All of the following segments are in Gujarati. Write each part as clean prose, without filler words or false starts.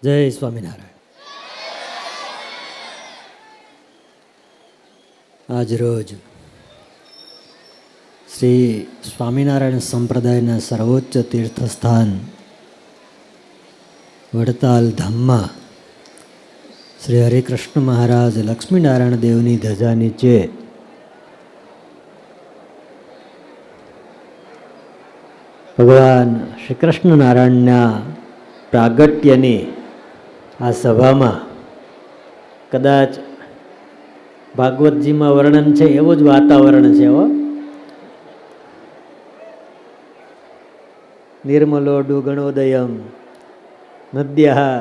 જય સ્વામિનારાયણ. આજ રોજ શ્રી સ્વામિનારાયણ સંપ્રદાયના સર્વોચ્ચ તીર્થસ્થાન વડતાલ ધામમાં શ્રી હરિકૃષ્ણ મહારાજ લક્ષ્મીનારાયણ દેવની ધજા નીચે ભગવાન શ્રી કૃષ્ણ નારાયણના પ્રાગટ્યની આ સભામાં કદાચ ભાગવતજીમાં વર્ણન છે એવું જ વાતાવરણ છે. નિર્મલોડુ ગણોદયમ નદ્યા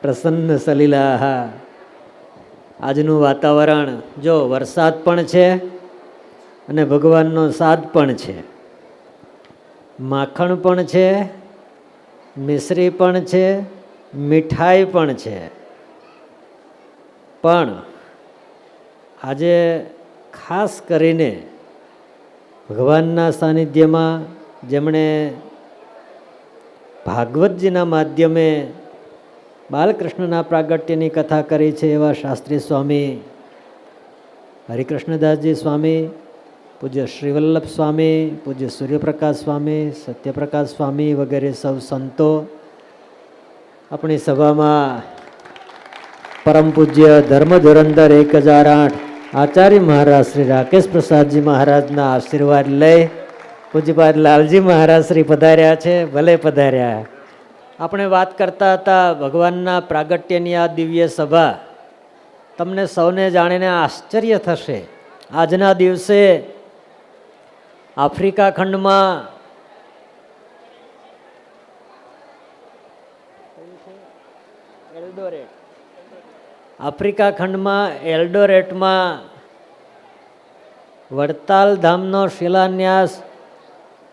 પ્રસન્ન સલિલાહ. આજનું વાતાવરણ જો વરસાદ પણ છે અને ભગવાનનો સાદ પણ છે, માખણ પણ છે, મિશ્રી પણ છે, મીઠાઈ પણ છે. પણ આજે ખાસ કરીને ભગવાનના સાનિધ્યમાં જેમણે ભાગવતજીના માધ્યમે બાલકૃષ્ણના પ્રાગટ્યની કથા કરી છે એવા શાસ્ત્રી સ્વામી હરિકૃષ્ણદાસજી સ્વામી, પૂજ્ય શ્રીવલ્લભ સ્વામી, પૂજ્ય સૂર્યપ્રકાશ સ્વામી, સત્યપ્રકાશ સ્વામી વગેરે સૌ સંતો આપણી સભામાં પરમ પૂજ્ય ધર્મ ધુરંધર 1008 આચાર્ય મહારાજ શ્રી રાકેશ પ્રસાદજી મહારાજના આશીર્વાદ લઈ પૂજ્યપાદ લાલજી મહારાજ શ્રી પધાર્યા છે. ભલે પધાર્યા. આપણે વાત કરતા હતા ભગવાનના પ્રાગટ્યની આ દિવ્ય સભા. તમને સૌને જાણીને આશ્ચર્ય થશે. આજના દિવસે આફ્રિકા ખંડમાં એલ્ડોરેટમાં વડતાલ ધામનો શિલાન્યાસ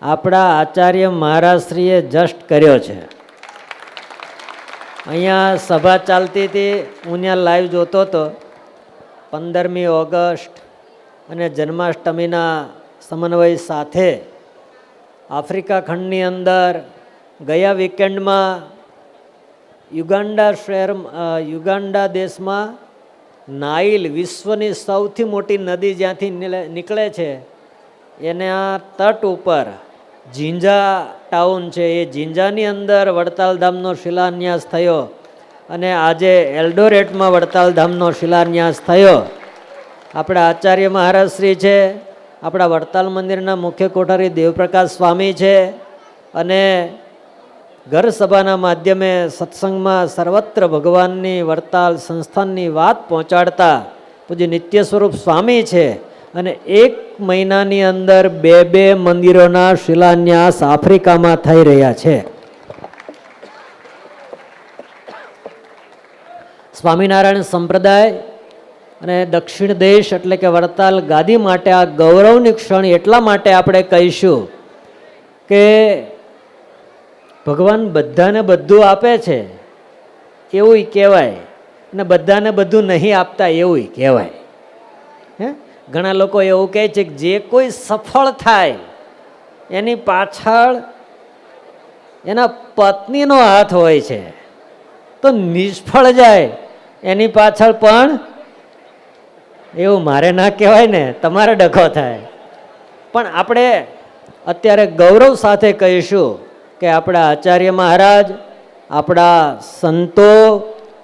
આપણા આચાર્ય મહારાજશ્રીએ જસ્ટ કર્યો છે. અહીંયા સભા ચાલતી હતી, હું ત્યાં લાઈવ જોતો હતો. 15મી ઓગસ્ટ અને જન્માષ્ટમીના સમન્વય સાથે આફ્રિકા ખંડની અંદર ગયા વીકેન્ડમાં યુગાન્ડા દેશમાં નાઇલ, વિશ્વની સૌથી મોટી નદી જ્યાંથી નીકળે છે એના તટ ઉપર ઝીંઝા ટાઉન છે, એ ઝીંઝાની અંદર વડતાલ ધામનો શિલાન્યાસ થયો અને આજે એલ્ડોરેટમાં વડતાલ ધામનો શિલાન્યાસ થયો. આપણા આચાર્ય મહારાજશ્રી છે, આપણા વડતાલ મંદિરના મુખ્ય કોઠારી દેવપ્રકાશ સ્વામી છે અને ઘર સભાના માધ્યમે સત્સંગમાં સર્વત્ર ભગવાનની વડતાલ સંસ્થાનની વાત પહોંચાડતા પૂજ્ય નિત્ય સ્વરૂપ સ્વામી છે. અને 1 મહિનાની અંદર 2 મંદિરોના શિલાન્યાસ આફ્રિકામાં થઈ રહ્યા છે. સ્વામિનારાયણ સંપ્રદાય અને દક્ષિણ દેશ એટલે કે વડતાલ ગાદી માટે આ ગૌરવની ક્ષણ એટલા માટે આપણે કહીશું કે ભગવાન બધાને બધું આપે છે એવું કહેવાય અને બધાને બધું નહીં આપતા એવું કહેવાય. ઘણા લોકો એવું કહે છે કે જે કોઈ સફળ થાય એની પાછળ એના પત્નીનો હાથ હોય છે, તો નિષ્ફળ જાય એની પાછળ પણ એવું મારે ના કહેવાય ને, તમારે ડખો થાય. પણ આપણે અત્યારે ગૌરવ સાથે કહીશું કે આપણા આચાર્ય મહારાજ, આપણા સંતો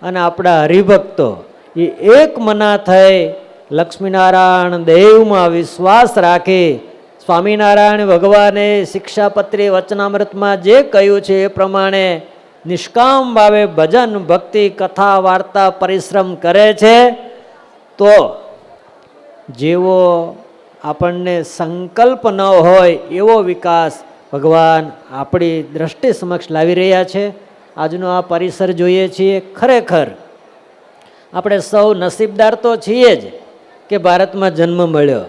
અને આપણા હરિભક્તો એ એક મના થઈ લક્ષ્મીનારાયણ દેવમાં વિશ્વાસ રાખી સ્વામિનારાયણ ભગવાને શિક્ષાપત્રી વચનામૃતમાં જે કહ્યું છે એ પ્રમાણે નિષ્કામ ભાવે ભજન, ભક્તિ, કથા, વાર્તા, પરિશ્રમ કરે છે તો જેવો આપણને સંકલ્પ ન હોય એવો વિકાસ ભગવાન આપણી દ્રષ્ટિ સમક્ષ લાવી રહ્યા છે. આજનો આ પરિસર જોઈએ છીએ, ખરેખર આપણે સૌ નસીબદાર તો છીએ જ કે ભારતમાં જન્મ મળ્યો,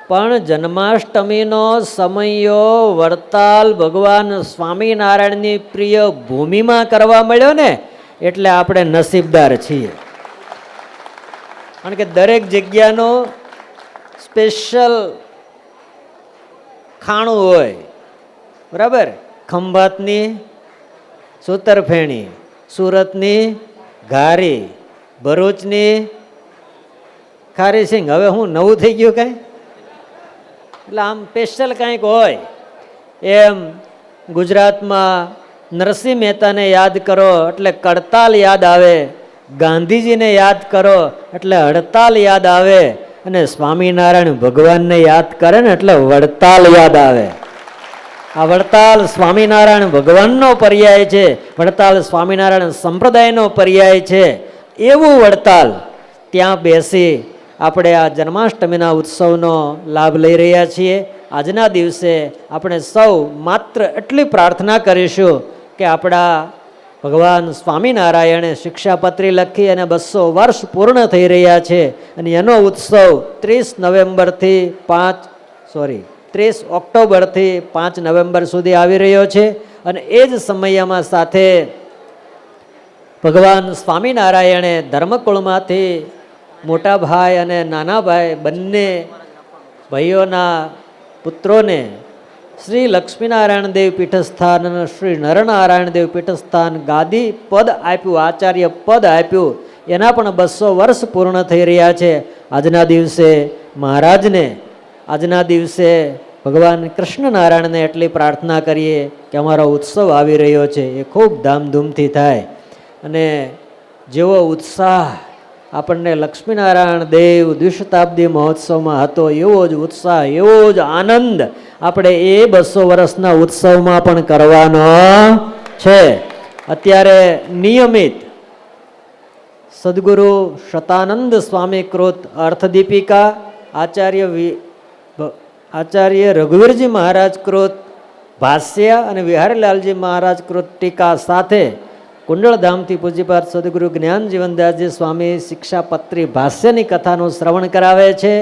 પણ જન્માષ્ટમીનો સમયો વડતાલ ભગવાન સ્વામિનારાયણની પ્રિય ભૂમિમાં કરવા મળ્યો ને એટલે આપણે નસીબદાર છીએ. કારણ કે દરેક જગ્યાનો સ્પેશિયલ ખાણું હોય, બરાબર. ખંભાતની સૂતરફેણી, સુરતની ઘારી, ભરૂચની ખારી સિંગ. હવે હું નવું થઈ ગયું કાંઈ? એટલે આમ સ્પેશિયલ કાંઈક હોય એમ. ગુજરાતમાં નરસિંહ મહેતાને યાદ કરો એટલે કડતાલ યાદ આવે, ગાંધીજીને યાદ કરો એટલે હડતાલ યાદ આવે, અને સ્વામિનારાયણ ભગવાનને યાદ કરે ને એટલે વડતાલ યાદ આવે. આ વડતાલ સ્વામિનારાયણ ભગવાનનો પર્યાય છે, વડતાલ સ્વામિનારાયણ સંપ્રદાયનો પર્યાય છે. એવું વડતાલ ત્યાં બેસી આપણે આ જન્માષ્ટમીના ઉત્સવનો લાભ લઈ રહ્યા છીએ. આજના દિવસે આપણે સૌ માત્ર એટલી પ્રાર્થના કરીશું કે આપણા ભગવાન સ્વામિનારાયણે શિક્ષાપત્રી લખી અને 200 વર્ષ પૂર્ણ થઈ રહ્યા છે, અને એનો ઉત્સવ 30 ઓક્ટોબરથી 5 નવેમ્બર સુધી આવી રહ્યો છે. અને એ જ સમયમાં સાથે ભગવાન સ્વામિનારાયણે ધર્મકુળમાંથી મોટા ભાઈ અને નાના ભાઈ બંને ભાઈઓના પુત્રોને શ્રી લક્ષ્મીનારાયણ દેવ પીઠસ્થાન અને શ્રી નરનારાયણ દેવ પીઠસ્થાન ગાદી પદ આપ્યું, આચાર્ય પદ આપ્યું. એના પણ 200 વર્ષ પૂર્ણ થઈ રહ્યા છે. આજના દિવસે મહારાજને, આજના દિવસે ભગવાન કૃષ્ણનારાયણને એટલી પ્રાર્થના કરીએ કે અમારો ઉત્સવ આવી રહ્યો છે એ ખૂબ ધામધૂમથી થાય, અને જેવો ઉત્સાહ આપણને લક્ષ્મીનારાયણ દેવ દ્વિશતાબ્દી મહોત્સવમાં હતો એવો જ ઉત્સાહ, એવો જ આનંદ આપણે એ 200 વર્ષના ઉત્સવમાં પણ કરવાનો છે. અત્યારે નિયમિત સદગુરુ શતાનંદ સ્વામી કૃત અર્થદીપિકા, આચાર્ય રઘુવીરજી મહારાજ કૃત ભાષ્ય અને વિહારીલાલજી મહારાજ કૃત ટીકા સાથે કુંડળધામથી પૂજ્યપાદ સદગુરુ જ્ઞાન જીવનદાસજી સ્વામી શિક્ષાપત્રી ભાષ્યની કથાનું શ્રવણ કરાવે છે.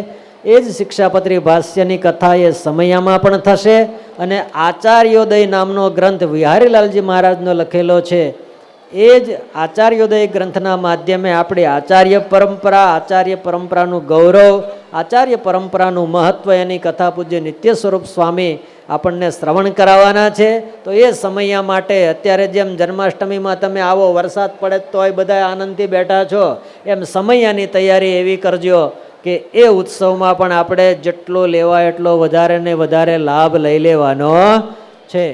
એ જ શિક્ષાપત્રી ભાષ્યની કથા એ સમયામાં પણ થશે, અને આચાર્યોદય નામનો ગ્રંથ વિહારીલાલજી મહારાજનો લખેલો છે. એ જ આચાર્યોદય ગ્રંથના માધ્યમે આપણી આચાર્ય પરંપરાનું ગૌરવ, આચાર્ય પરંપરાનું મહત્વ, એની કથા પૂજ્ય નિત્ય સ્વરૂપ સ્વામી આપણને શ્રવણ કરાવવાના છે. તો એ સમયા માટે અત્યારે જેમ જન્માષ્ટમીમાં તમે આવો, વરસાદ પડે તોય બધા આનંદથી બેઠા છો, એમ સમયાની તૈયારી એવી કરજો કે એ ઉત્સવમાં પણ આપણે જેટલો લેવાય એટલો વધારે ને વધારે લાભ લઈ લેવાનો છે.